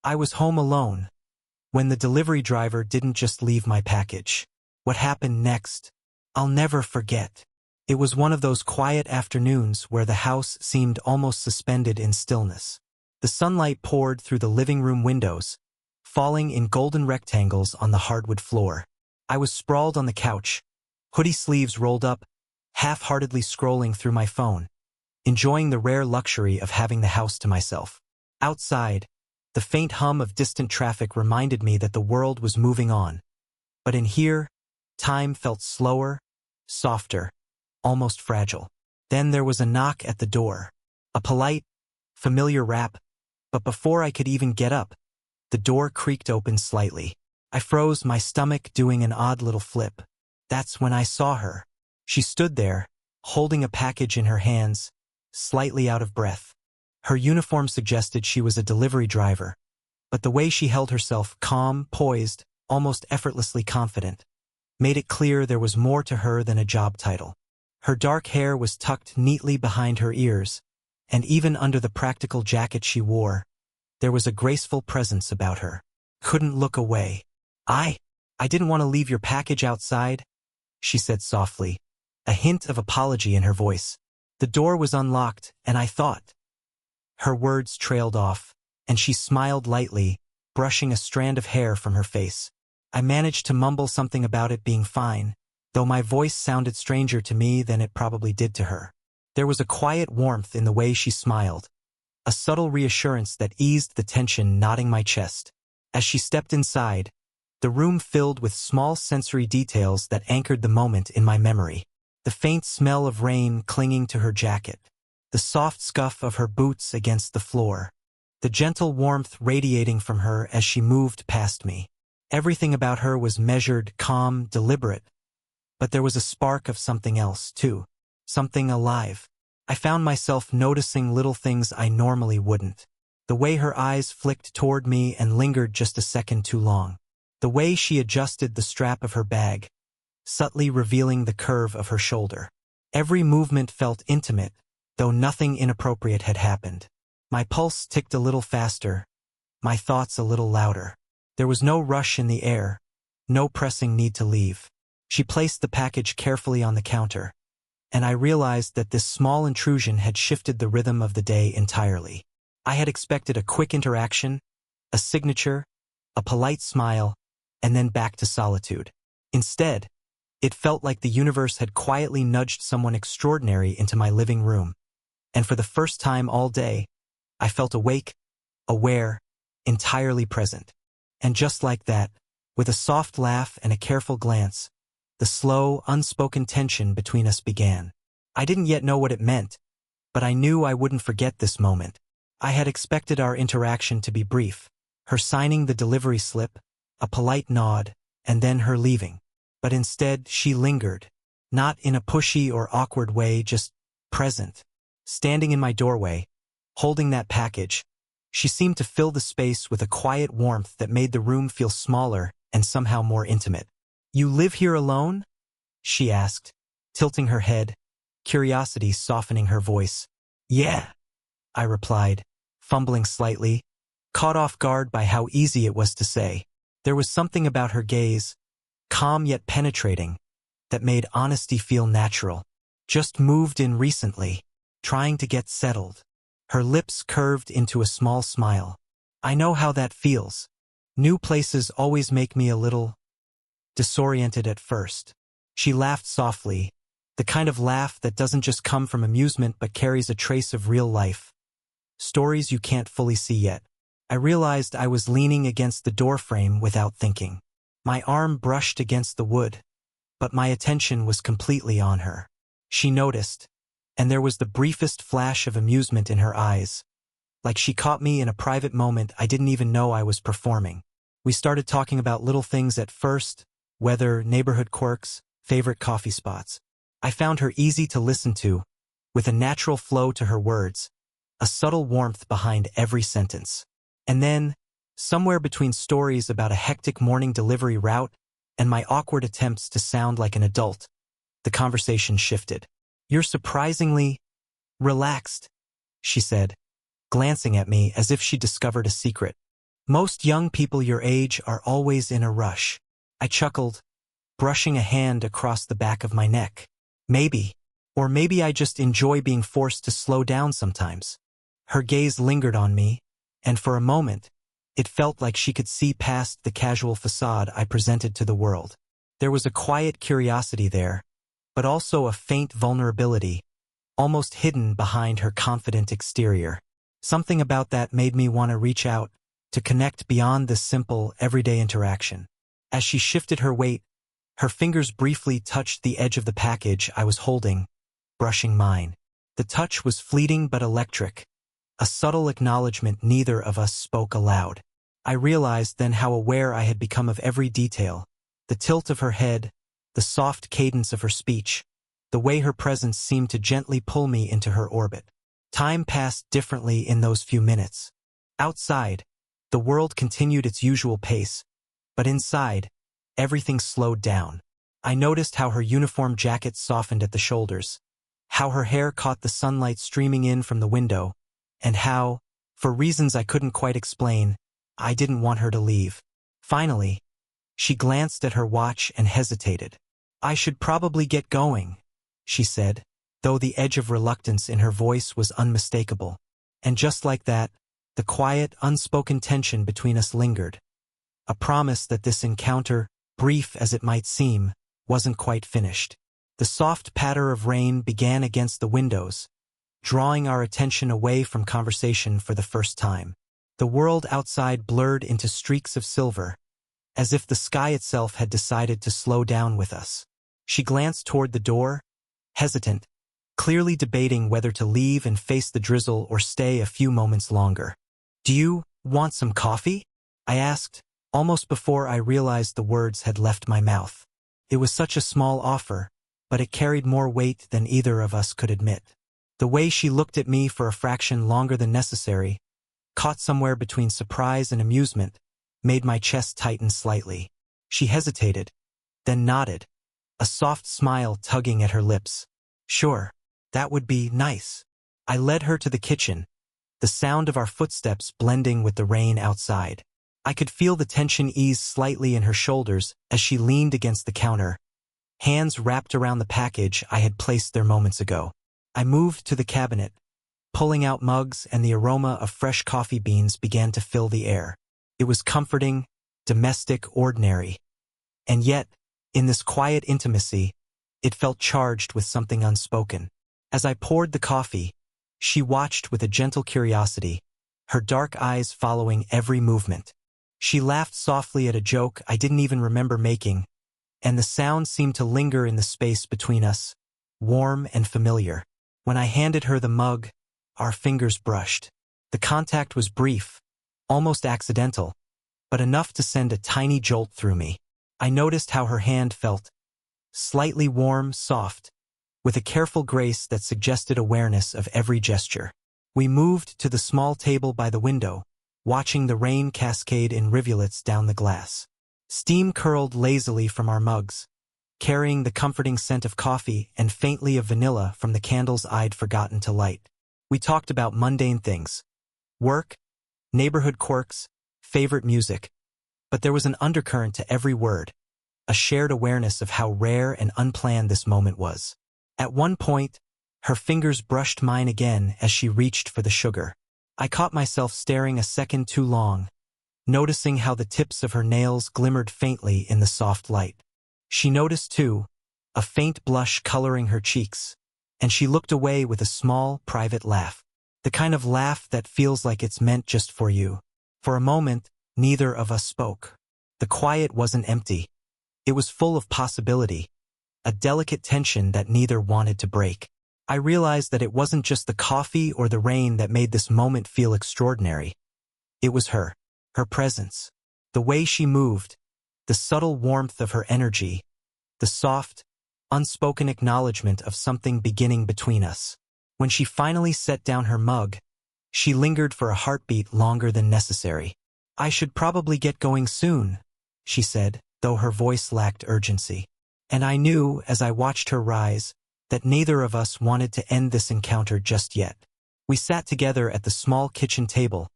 I was home alone when the delivery driver didn't just leave my package. What happened next, I'll never forget. It was one of those quiet afternoons where the house seemed almost suspended in stillness. The sunlight poured through the living room windows, falling in golden rectangles on the hardwood floor. I was sprawled on the couch, hoodie sleeves rolled up, half-heartedly scrolling through my phone, enjoying the rare luxury of having the house to myself. Outside, the faint hum of distant traffic reminded me that the world was moving on. But in here, time felt slower, softer, almost fragile. Then there was a knock at the door. A polite, familiar rap, but before I could even get up, the door creaked open slightly. I froze, my stomach doing an odd little flip. That's when I saw her. She stood there, holding a package in her hands, slightly out of breath. Her uniform suggested she was a delivery driver, but the way she held herself, calm, poised, almost effortlessly confident, made it clear there was more to her than a job title. Her dark hair was tucked neatly behind her ears, and even under the practical jacket she wore, there was a graceful presence about her. Couldn't look away. I didn't want to leave your package outside, she said softly, a hint of apology in her voice. The door was unlocked, and I thought. Her words trailed off, and she smiled lightly, brushing a strand of hair from her face. I managed to mumble something about it being fine, though my voice sounded stranger to me than it probably did to her. There was a quiet warmth in the way she smiled, a subtle reassurance that eased the tension knotting my chest. As she stepped inside, the room filled with small sensory details that anchored the moment in my memory. The faint smell of rain clinging to her jacket, the soft scuff of her boots against the floor, the gentle warmth radiating from her as she moved past me. Everything about her was measured, calm, deliberate, but there was a spark of something else, too, something alive. I found myself noticing little things I normally wouldn't. The way her eyes flicked toward me and lingered just a second too long. The way she adjusted the strap of her bag, subtly revealing the curve of her shoulder. Every movement felt intimate, though nothing inappropriate had happened. My pulse ticked a little faster, my thoughts a little louder. There was no rush in the air, no pressing need to leave. She placed the package carefully on the counter, and I realized that this small intrusion had shifted the rhythm of the day entirely. I had expected a quick interaction, a signature, a polite smile, and then back to solitude. Instead, it felt like the universe had quietly nudged someone extraordinary into my living room. And for the first time all day, I felt awake, aware, entirely present. And just like that, with a soft laugh and a careful glance, the slow, unspoken tension between us began. I didn't yet know what it meant, but I knew I wouldn't forget this moment. I had expected our interaction to be brief, her signing the delivery slip, a polite nod, and then her leaving. But instead, she lingered, not in a pushy or awkward way, just present. Standing in my doorway, holding that package, she seemed to fill the space with a quiet warmth that made the room feel smaller and somehow more intimate. "You live here alone?" she asked, tilting her head, curiosity softening her voice. "Yeah," I replied, fumbling slightly, caught off guard by how easy it was to say. There was something about her gaze, calm yet penetrating, that made honesty feel natural. "Just moved in recently, trying to get settled." Her lips curved into a small smile. "I know how that feels. New places always make me a little disoriented at first." She laughed softly, the kind of laugh that doesn't just come from amusement but carries a trace of real life. Stories you can't fully see yet. I realized I was leaning against the doorframe without thinking. My arm brushed against the wood, but my attention was completely on her. She noticed, and there was the briefest flash of amusement in her eyes, like she caught me in a private moment I didn't even know I was performing. We started talking about little things at first, weather, neighborhood quirks, favorite coffee spots. I found her easy to listen to, with a natural flow to her words, a subtle warmth behind every sentence. And then, somewhere between stories about a hectic morning delivery route and my awkward attempts to sound like an adult, the conversation shifted. "You're surprisingly relaxed," she said, glancing at me as if she discovered a secret. Most young people your age are always in a rush. I chuckled, brushing a hand across the back of my neck. Maybe. Or maybe I just enjoy being forced to slow down sometimes. Her gaze lingered on me, and for a moment, it felt like she could see past the casual facade I presented to the world. There was a quiet curiosity there, but also a faint vulnerability, almost hidden behind her confident exterior. Something about that made me want to reach out, to connect beyond this simple, everyday interaction. As she shifted her weight, her fingers briefly touched the edge of the package I was holding, brushing mine. The touch was fleeting but electric, a subtle acknowledgement neither of us spoke aloud. I realized then how aware I had become of every detail, the tilt of her head, the soft cadence of her speech, the way her presence seemed to gently pull me into her orbit. Time passed differently in those few minutes. Outside, the world continued its usual pace, but inside, everything slowed down. I noticed how her uniform jacket softened at the shoulders, how her hair caught the sunlight streaming in from the window, and how, for reasons I couldn't quite explain, I didn't want her to leave. Finally, she glanced at her watch and hesitated. "I should probably get going," she said, though the edge of reluctance in her voice was unmistakable. And just like that, the quiet, unspoken tension between us lingered, a promise that this encounter, brief as it might seem, wasn't quite finished. The soft patter of rain began against the windows, drawing our attention away from conversation for the first time. The world outside blurred into streaks of silver, as if the sky itself had decided to slow down with us. She glanced toward the door, hesitant, clearly debating whether to leave and face the drizzle or stay a few moments longer. "Do you want some coffee?" I asked, almost before I realized the words had left my mouth. It was such a small offer, but it carried more weight than either of us could admit. The way she looked at me for a fraction longer than necessary, caught somewhere between surprise and amusement, made my chest tighten slightly. She hesitated, then nodded, a soft smile tugging at her lips. "Sure, that would be nice." I led her to the kitchen, the sound of our footsteps blending with the rain outside. I could feel the tension ease slightly in her shoulders as she leaned against the counter, hands wrapped around the package I had placed there moments ago. I moved to the cabinet, pulling out mugs, and the aroma of fresh coffee beans began to fill the air. It was comforting, domestic, ordinary. And yet, in this quiet intimacy, it felt charged with something unspoken. As I poured the coffee, she watched with a gentle curiosity, her dark eyes following every movement. She laughed softly at a joke I didn't even remember making, and the sound seemed to linger in the space between us, warm and familiar. When I handed her the mug, our fingers brushed. The contact was brief, almost accidental, but enough to send a tiny jolt through me. I noticed how her hand felt, slightly warm, soft, with a careful grace that suggested awareness of every gesture. We moved to the small table by the window, watching the rain cascade in rivulets down the glass. Steam curled lazily from our mugs, carrying the comforting scent of coffee and faintly of vanilla from the candles I'd forgotten to light. We talked about mundane things, work, neighborhood quirks, favorite music, but there was an undercurrent to every word, a shared awareness of how rare and unplanned this moment was. At one point, her fingers brushed mine again as she reached for the sugar. I caught myself staring a second too long, noticing how the tips of her nails glimmered faintly in the soft light. She noticed too, a faint blush coloring her cheeks, and she looked away with a small, private laugh. The kind of laugh that feels like it's meant just for you. For a moment, neither of us spoke. The quiet wasn't empty. It was full of possibility, a delicate tension that neither wanted to break. I realized that it wasn't just the coffee or the rain that made this moment feel extraordinary. It was her presence, the way she moved, the subtle warmth of her energy, the soft, unspoken acknowledgement of something beginning between us. When she finally set down her mug, she lingered for a heartbeat longer than necessary. "I should probably get going soon," she said, though her voice lacked urgency. And I knew, as I watched her rise, that neither of us wanted to end this encounter just yet. We sat together at the small kitchen table,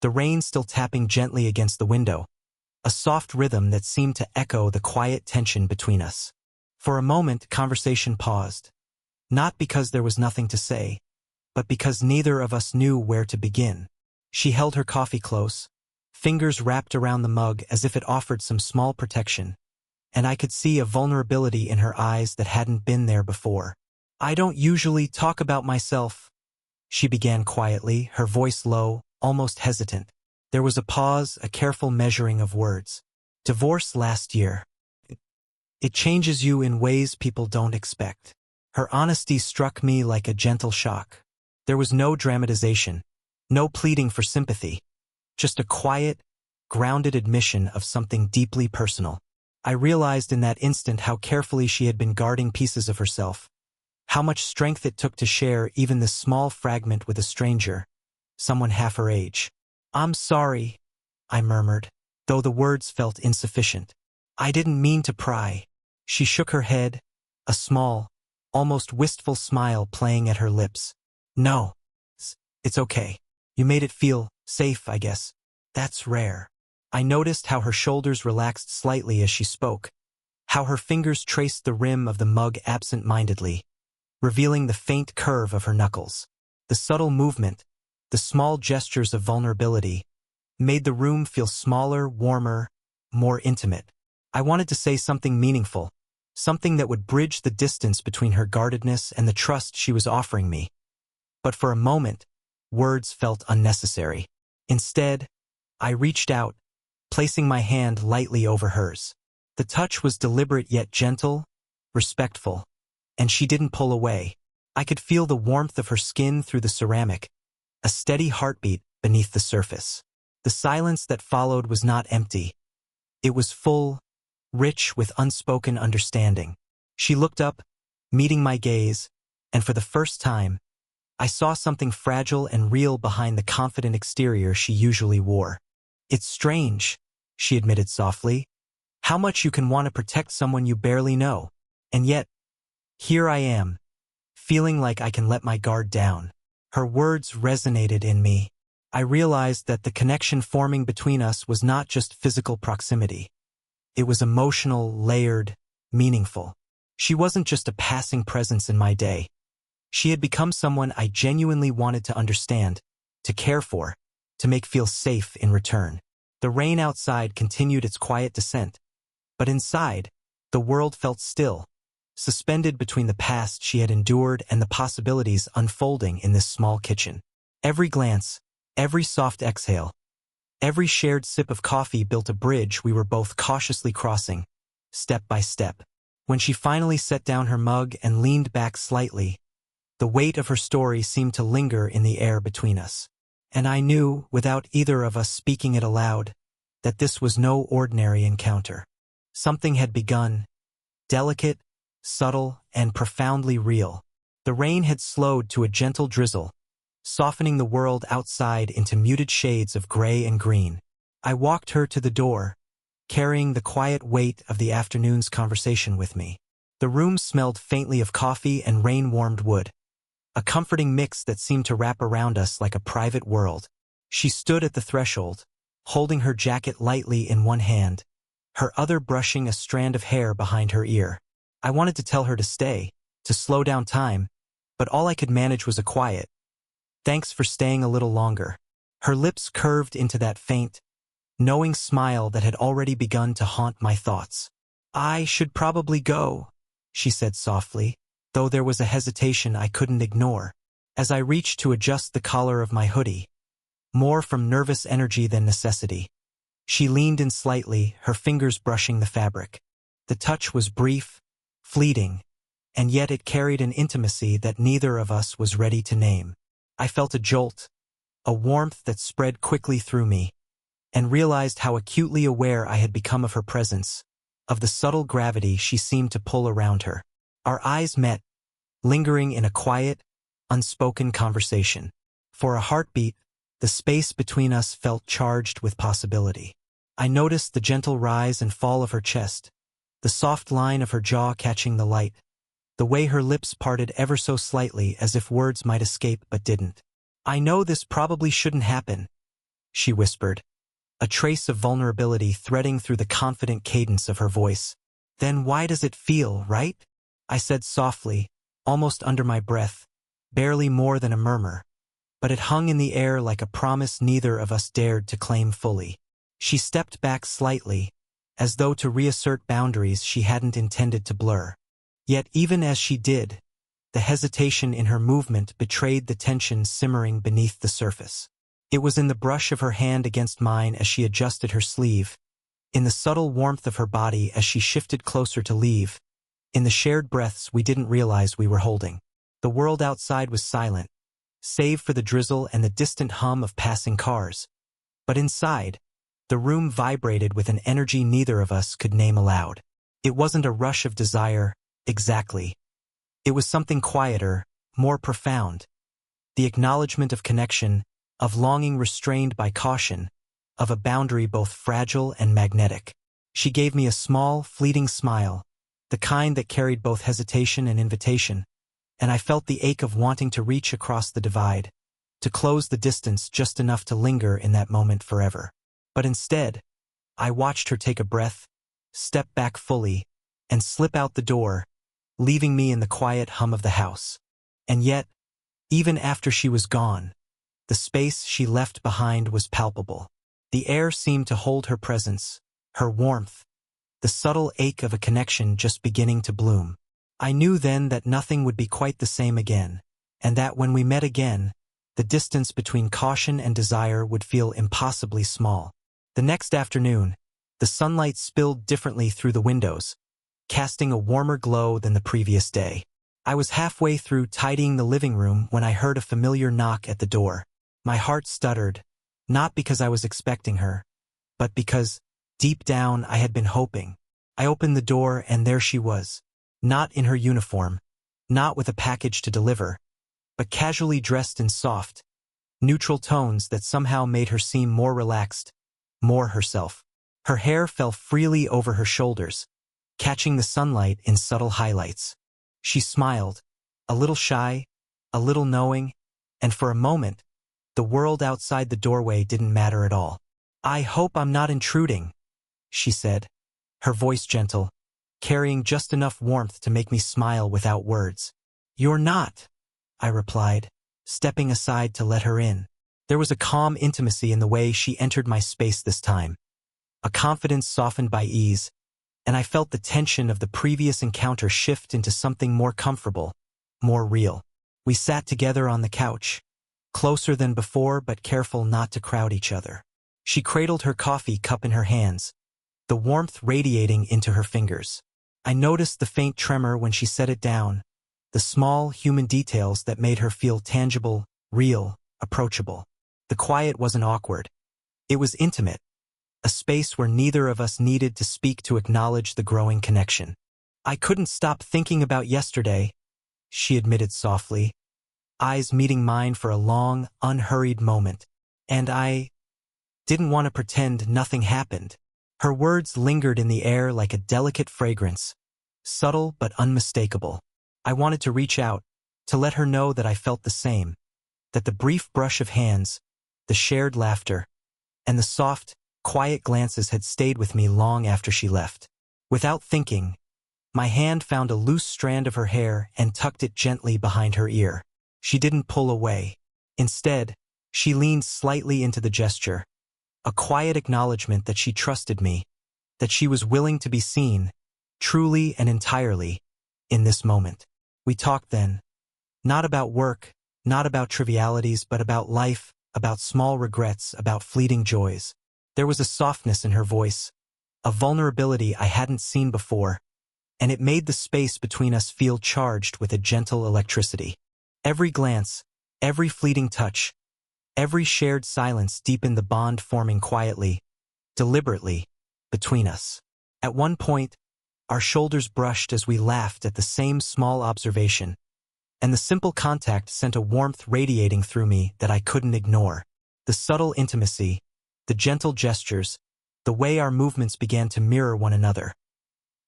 the rain still tapping gently against the window, a soft rhythm that seemed to echo the quiet tension between us. For a moment, conversation paused, not because there was nothing to say, but because neither of us knew where to begin. She held her coffee close, fingers wrapped around the mug as if it offered some small protection, and I could see a vulnerability in her eyes that hadn't been there before. "I don't usually talk about myself," she began quietly, her voice low, almost hesitant. There was a pause, a careful measuring of words. "Divorce last year. It changes you in ways people don't expect." Her honesty struck me like a gentle shock. There was no dramatization, no pleading for sympathy, just a quiet, grounded admission of something deeply personal. I realized in that instant how carefully she had been guarding pieces of herself, how much strength it took to share even this small fragment with a stranger, someone half her age. "I'm sorry," I murmured, though the words felt insufficient. "I didn't mean to pry." She shook her head, a small, almost wistful smile playing at her lips. "No, it's okay. You made it feel safe, I guess. That's rare." I noticed how her shoulders relaxed slightly as she spoke, how her fingers traced the rim of the mug absent-mindedly, revealing the faint curve of her knuckles. The subtle movement, the small gestures of vulnerability, made the room feel smaller, warmer, more intimate. I wanted to say something meaningful, something that would bridge the distance between her guardedness and the trust she was offering me. But for a moment, words felt unnecessary. Instead, I reached out, placing my hand lightly over hers. The touch was deliberate yet gentle, respectful, and she didn't pull away. I could feel the warmth of her skin through the ceramic, a steady heartbeat beneath the surface. The silence that followed was not empty. It was full, rich with unspoken understanding. She looked up, meeting my gaze, and for the first time, I saw something fragile and real behind the confident exterior she usually wore. "It's strange," she admitted softly, "how much you can want to protect someone you barely know. And yet, here I am, feeling like I can let my guard down." Her words resonated in me. I realized that the connection forming between us was not just physical proximity. It was emotional, layered, meaningful. She wasn't just a passing presence in my day. She had become someone I genuinely wanted to understand, to care for, to make feel safe in return. The rain outside continued its quiet descent, but inside, the world felt still, suspended between the past she had endured and the possibilities unfolding in this small kitchen. Every glance, every soft exhale, every shared sip of coffee built a bridge we were both cautiously crossing, step by step. When she finally set down her mug and leaned back slightly, the weight of her story seemed to linger in the air between us. And I knew, without either of us speaking it aloud, that this was no ordinary encounter. Something had begun, delicate, subtle, and profoundly real. The rain had slowed to a gentle drizzle, softening the world outside into muted shades of gray and green. I walked her to the door, carrying the quiet weight of the afternoon's conversation with me. The room smelled faintly of coffee and rain-warmed wood, a comforting mix that seemed to wrap around us like a private world. She stood at the threshold, holding her jacket lightly in one hand, her other brushing a strand of hair behind her ear. I wanted to tell her to stay, to slow down time, but all I could manage was a quiet, "Thanks for staying a little longer." Her lips curved into that faint, knowing smile that had already begun to haunt my thoughts. "I should probably go," she said softly, though there was a hesitation I couldn't ignore. As I reached to adjust the collar of my hoodie, more from nervous energy than necessity, she leaned in slightly, her fingers brushing the fabric. The touch was brief, fleeting, and yet it carried an intimacy that neither of us was ready to name. I felt a jolt, a warmth that spread quickly through me, and realized how acutely aware I had become of her presence, of the subtle gravity she seemed to pull around her. Our eyes met, lingering in a quiet, unspoken conversation. For a heartbeat, the space between us felt charged with possibility. I noticed the gentle rise and fall of her chest, the soft line of her jaw catching the light, the way her lips parted ever so slightly as if words might escape but didn't. "I know this probably shouldn't happen," she whispered, a trace of vulnerability threading through the confident cadence of her voice. Then why does it feel right? I said softly, almost under my breath, barely more than a murmur. But it hung in the air like a promise neither of us dared to claim fully. She stepped back slightly, as though to reassert boundaries she hadn't intended to blur. Yet even as she did, the hesitation in her movement betrayed the tension simmering beneath the surface. It was in the brush of her hand against mine as she adjusted her sleeve, in the subtle warmth of her body as she shifted closer to leave, in the shared breaths we didn't realize we were holding. The world outside was silent, save for the drizzle and the distant hum of passing cars. But inside, the room vibrated with an energy neither of us could name aloud. It wasn't a rush of desire, exactly. It was something quieter, more profound. The acknowledgement of connection, of longing restrained by caution, of a boundary both fragile and magnetic. She gave me a small, fleeting smile, the kind that carried both hesitation and invitation, and I felt the ache of wanting to reach across the divide, to close the distance just enough to linger in that moment forever. But instead, I watched her take a breath, step back fully, and slip out the door, leaving me in the quiet hum of the house. And yet, even after she was gone, the space she left behind was palpable. The air seemed to hold her presence, her warmth, the subtle ache of a connection just beginning to bloom. I knew then that nothing would be quite the same again, and that when we met again, the distance between caution and desire would feel impossibly small. The next afternoon, the sunlight spilled differently through the windows, casting a warmer glow than the previous day. I was halfway through tidying the living room when I heard a familiar knock at the door. My heart stuttered, not because I was expecting her, but because, deep down, I had been hoping. I opened the door and there she was, not in her uniform, not with a package to deliver, but casually dressed in soft, neutral tones that somehow made her seem more relaxed, more herself. Her hair fell freely over her shoulders, catching the sunlight in subtle highlights. She smiled, a little shy, a little knowing, and for a moment, the world outside the doorway didn't matter at all. "I hope I'm not intruding," she said, her voice gentle, carrying just enough warmth to make me smile without words. "You're not," I replied, stepping aside to let her in. There was a calm intimacy in the way she entered my space this time, a confidence softened by ease, and I felt the tension of the previous encounter shift into something more comfortable, more real. We sat together on the couch, closer than before but careful not to crowd each other. She cradled her coffee cup in her hands, the warmth radiating into her fingers. I noticed the faint tremor when she set it down, the small human details that made her feel tangible, real, approachable. The quiet wasn't awkward. It was intimate, a space where neither of us needed to speak to acknowledge the growing connection. "I couldn't stop thinking about yesterday," she admitted softly, eyes meeting mine for a long, unhurried moment, "and I didn't want to pretend nothing happened." Her words lingered in the air like a delicate fragrance, subtle but unmistakable. I wanted to reach out, to let her know that I felt the same, that the brief brush of hands, the shared laughter, and the soft, quiet glances had stayed with me long after she left. Without thinking, my hand found a loose strand of her hair and tucked it gently behind her ear. She didn't pull away. Instead, she leaned slightly into the gesture, a quiet acknowledgement that she trusted me, that she was willing to be seen, truly and entirely, in this moment. We talked then, not about work, not about trivialities, but about life, about small regrets, about fleeting joys. There was a softness in her voice, a vulnerability I hadn't seen before, and it made the space between us feel charged with a gentle electricity. Every glance, every fleeting touch, every shared silence deepened the bond forming quietly, deliberately, between us. At one point, our shoulders brushed as we laughed at the same small observation, and the simple contact sent a warmth radiating through me that I couldn't ignore. The subtle intimacy, the gentle gestures, the way our movements began to mirror one another.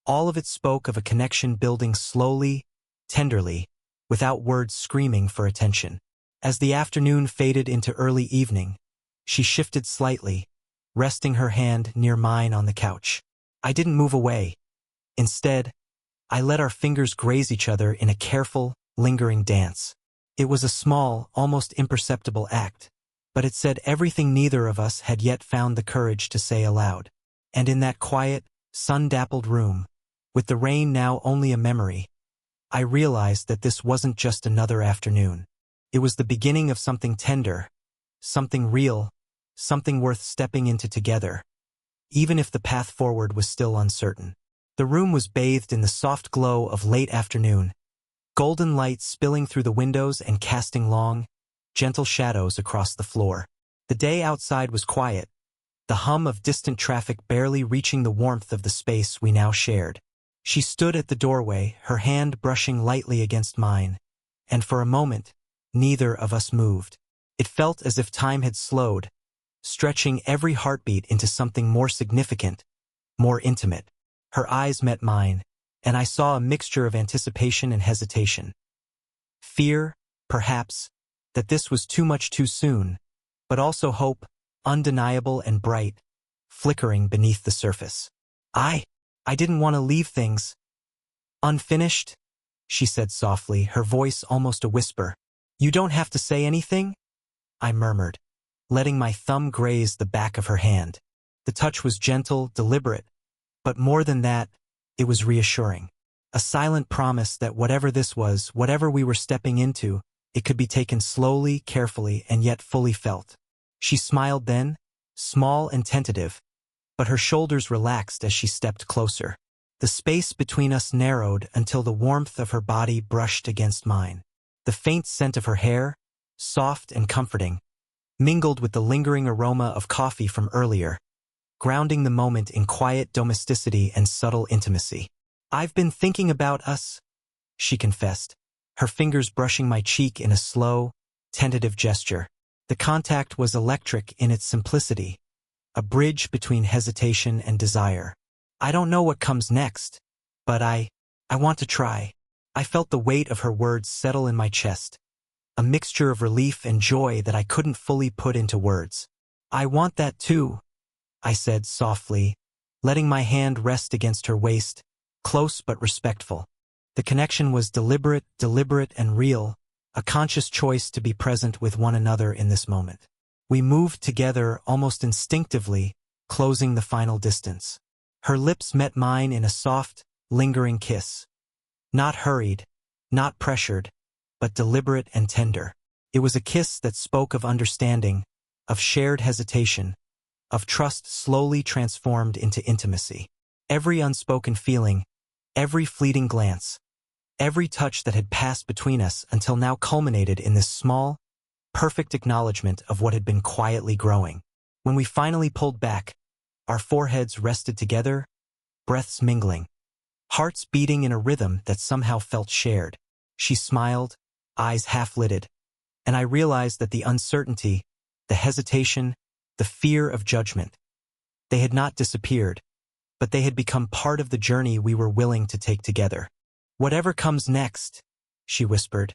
All of it spoke of a connection building slowly, tenderly, without words screaming for attention. As the afternoon faded into early evening, She shifted slightly, resting her hand near mine on the couch. I didn't move away. Instead, I let our fingers graze each other in a careful, lingering dance. It was a small, almost imperceptible act, but it said everything neither of us had yet found the courage to say aloud. And in that quiet, sun-dappled room, with the rain now only a memory, I realized that this wasn't just another afternoon. It was the beginning of something tender, something real, something worth stepping into together, even if the path forward was still uncertain. The room was bathed in the soft glow of late afternoon, golden light spilling through the windows and casting long, gentle shadows across the floor. The day outside was quiet, the hum of distant traffic barely reaching the warmth of the space we now shared. She stood at the doorway, her hand brushing lightly against mine, and for a moment, neither of us moved. It felt as if time had slowed, stretching every heartbeat into something more significant, more intimate. Her eyes met mine, and I saw a mixture of anticipation and hesitation. Fear, perhaps, that this was too much too soon, but also hope, undeniable and bright, flickering beneath the surface. I didn't want to leave things unfinished, she said softly, her voice almost a whisper. You don't have to say anything, I murmured, letting my thumb graze the back of her hand. The touch was gentle, deliberate, but more than that, it was reassuring. A silent promise that whatever this was, whatever we were stepping into, it could be taken slowly, carefully, and yet fully felt. She smiled then, small and tentative, but her shoulders relaxed as she stepped closer. The space between us narrowed until the warmth of her body brushed against mine. The faint scent of her hair, soft and comforting, mingled with the lingering aroma of coffee from earlier, grounding the moment in quiet domesticity and subtle intimacy. I've been thinking about us, she confessed, her fingers brushing my cheek in a slow, tentative gesture. The contact was electric in its simplicity, a bridge between hesitation and desire. I don't know what comes next, but I want to try. I felt the weight of her words settle in my chest, a mixture of relief and joy that I couldn't fully put into words. I want that too, I said softly, letting my hand rest against her waist, close but respectful. The connection was deliberate and real, a conscious choice to be present with one another in this moment. We moved together almost instinctively, closing the final distance. Her lips met mine in a soft, lingering kiss. Not hurried, not pressured, but deliberate and tender. It was a kiss that spoke of understanding, of shared hesitation, of trust slowly transformed into intimacy. Every unspoken feeling, every fleeting glance, every touch that had passed between us until now culminated in this small, perfect acknowledgement of what had been quietly growing. When we finally pulled back, our foreheads rested together, breaths mingling, hearts beating in a rhythm that somehow felt shared. She smiled, eyes half-lidded, and I realized that the uncertainty, the hesitation, the fear of judgment, they had not disappeared, but they had become part of the journey we were willing to take together. Whatever comes next, she whispered,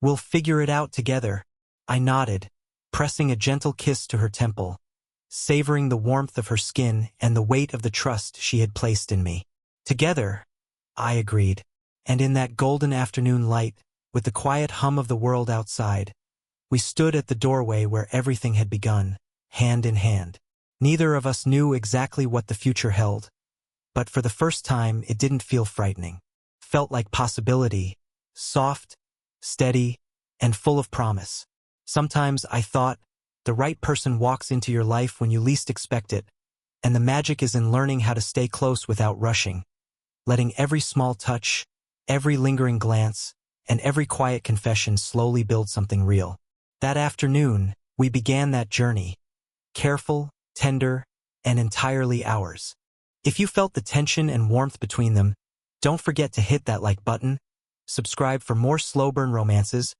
we'll figure it out together. I nodded, pressing a gentle kiss to her temple, savoring the warmth of her skin and the weight of the trust she had placed in me. Together, I agreed, and in that golden afternoon light, with the quiet hum of the world outside, we stood at the doorway where everything had begun, hand in hand. Neither of us knew exactly what the future held, but for the first time it didn't feel frightening. Felt like possibility, soft, steady, and full of promise. Sometimes I thought, the right person walks into your life when you least expect it, and the magic is in learning how to stay close without rushing, letting every small touch, every lingering glance, and every quiet confession slowly build something real. That afternoon, we began that journey, careful, tender, and entirely ours. If you felt the tension and warmth between them, don't forget to hit that like button, subscribe for more slow burn romances,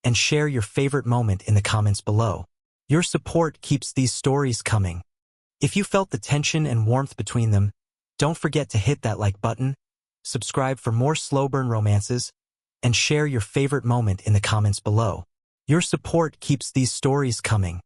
and share your favorite moment in the comments below. Your support keeps these stories coming. If you felt the tension and warmth between them, don't forget to hit that like button, subscribe for more slow burn romances, and share your favorite moment in the comments below. Your support keeps these stories coming.